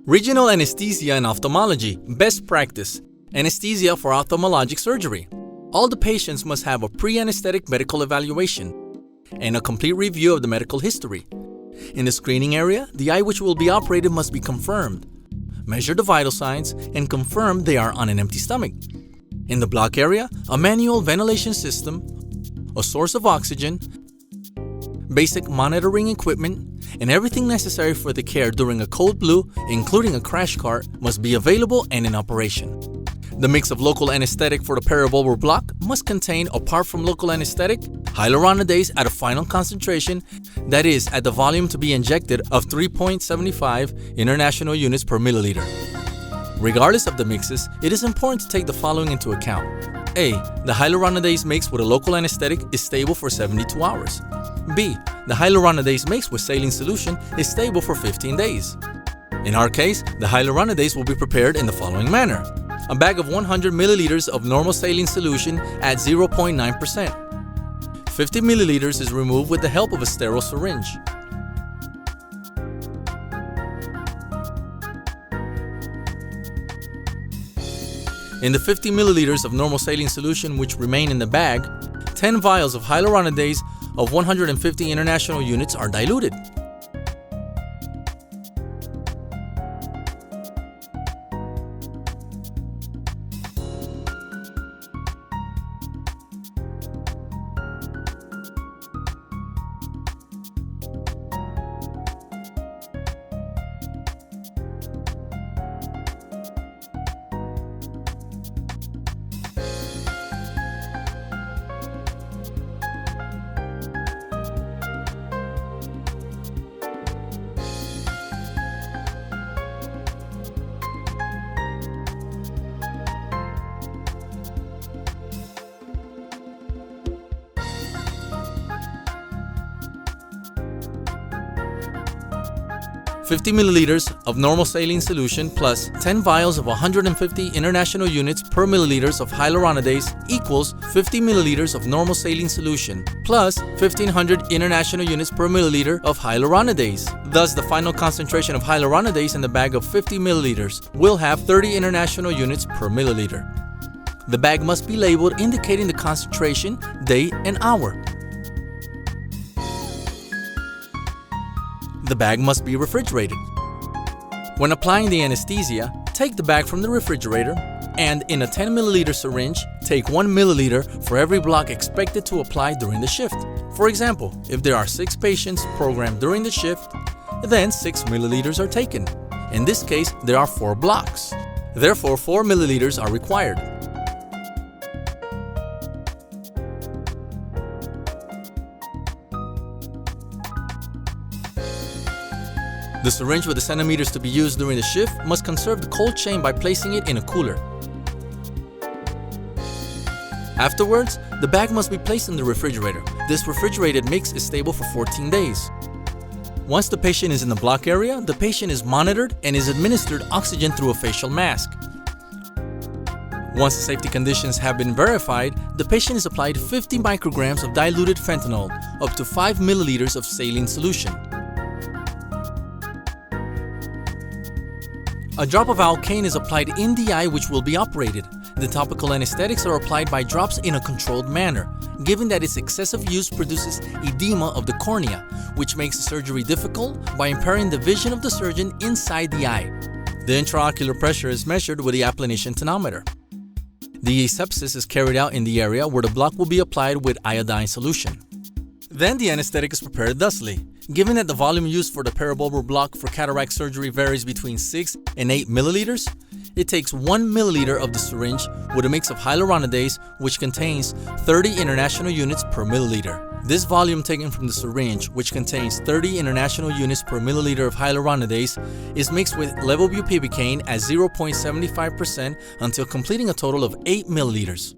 Regional anesthesia in ophthalmology, best practice. Anesthesia for ophthalmologic surgery. All the patients must have a pre-anesthetic medical evaluation and a complete review of the medical history. In the screening area, the eye which will be operated must be confirmed. Measure the vital signs and confirm they are on an empty stomach. In the block area, a manual ventilation system, a source of oxygen, basic monitoring equipment, and everything necessary for the care during a cold blue, including a crash cart, must be available and in operation. The mix of local anesthetic for the peribulbar block must contain, apart from local anesthetic, hyaluronidase at a final concentration, that is, at the volume to be injected of 3.75 international units per milliliter. Regardless of the mixes, it is important to take the following into account. A. The hyaluronidase mix with a local anesthetic is stable for 72 hours. B. The hyaluronidase mix with saline solution is stable for 15 days. In our case, the hyaluronidase will be prepared in the following manner. A bag of 100 milliliters of normal saline solution at 0.9%. 50 milliliters is removed with the help of a sterile syringe. In the 50 milliliters of normal saline solution which remain in the bag, 10 vials of hyaluronidase of 150 international units are diluted. $50 milliliters of normal saline solution plus 10 vials of 150 international units per milliliters of hyaluronidase equals 50 milliliters of normal saline solution plus 1500 international units per milliliter of hyaluronidase. Thus, the final concentration of hyaluronidase in the bag of 50 milliliters will have 30 international units per milliliter. The bag must be labeled indicating the concentration, date, and hour. The bag must be refrigerated. When applying the anesthesia, take the bag from the refrigerator and in a 10 milliliter syringe, take 1 milliliter for every block expected to apply during the shift. For example, if there are 6 patients programmed during the shift, then 6 milliliters are taken. In this case, there are 4 blocks. Therefore, 4 milliliters are required. The syringe with the centimeters to be used during the shift must conserve the cold chain by placing it in a cooler. Afterwards, the bag must be placed in the refrigerator. This refrigerated mix is stable for 14 days. Once the patient is in the block area, the patient is monitored and is administered oxygen through a facial mask. Once the safety conditions have been verified, the patient is applied 50 micrograms of diluted fentanyl, up to 5 milliliters of saline solution. A drop of alkane is applied in the eye which will be operated. The topical anesthetics are applied by drops in a controlled manner, given that its excessive use produces edema of the cornea, which makes the surgery difficult by impairing the vision of the surgeon inside the eye. The intraocular pressure is measured with the applanation tonometer. The asepsis is carried out in the area where the block will be applied with iodine solution. Then the anesthetic is prepared thusly. Given that the volume used for the peribulbar block for cataract surgery varies between 6 and 8 milliliters, it takes 1 milliliter of the syringe with a mix of hyaluronidase, which contains 30 international units per milliliter. This volume taken from the syringe, which contains 30 international units per milliliter of hyaluronidase, is mixed with levobupivacaine at 0.75% until completing a total of 8 milliliters.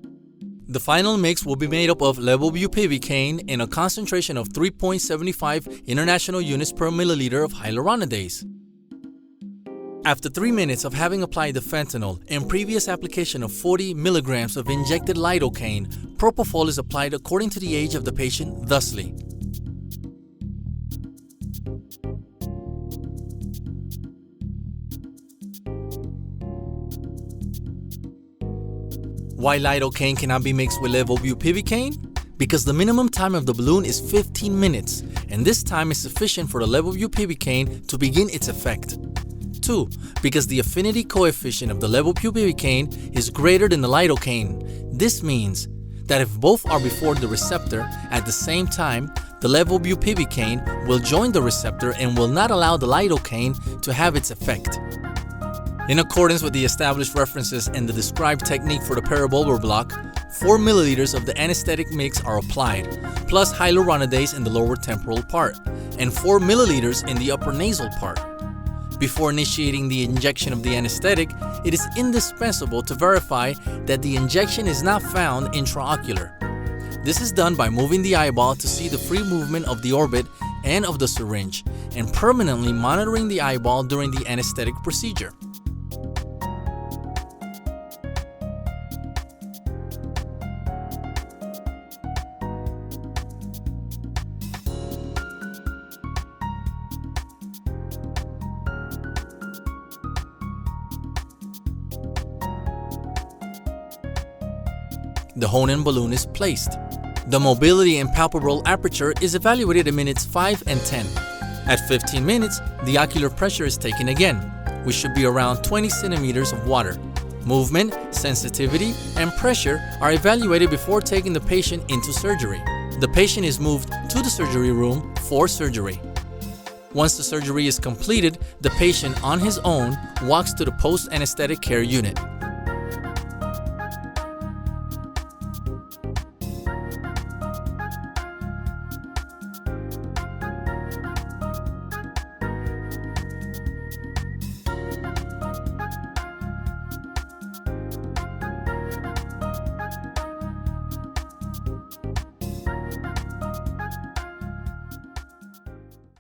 The final mix will be made up of levobupivacaine in a concentration of 3.75 international units per milliliter of hyaluronidase. After 3 minutes of having applied the fentanyl and previous application of 40 milligrams of injected lidocaine, propofol is applied according to the age of the patient thusly. Why lidocaine cannot be mixed with levobupivacaine? Because the minimum time of the balloon is 15 minutes, and this time is sufficient for the levobupivacaine to begin its effect. 2. Because the affinity coefficient of the levobupivacaine is greater than the lidocaine. This means that if both are before the receptor at the same time, the levobupivacaine will join the receptor and will not allow the lidocaine to have its effect. In accordance with the established references and the described technique for the peribulbar block, 4 milliliters of the anesthetic mix are applied, plus hyaluronidase in the lower temporal part, and 4 milliliters in the upper nasal part. Before initiating the injection of the anesthetic, it is indispensable to verify that the injection is not found intraocular. This is done by moving the eyeball to see the free movement of the orbit and of the syringe, and permanently monitoring the eyeball during the anesthetic procedure. The Hoehn balloon is placed. The mobility and palpebral aperture is evaluated at minutes 5 and 10. At 15 minutes, the ocular pressure is taken again, which should be around 20 centimeters of water. Movement, sensitivity, and pressure are evaluated before taking the patient into surgery. The patient is moved to the surgery room for surgery. Once the surgery is completed, the patient on his own walks to the post-anesthetic care unit.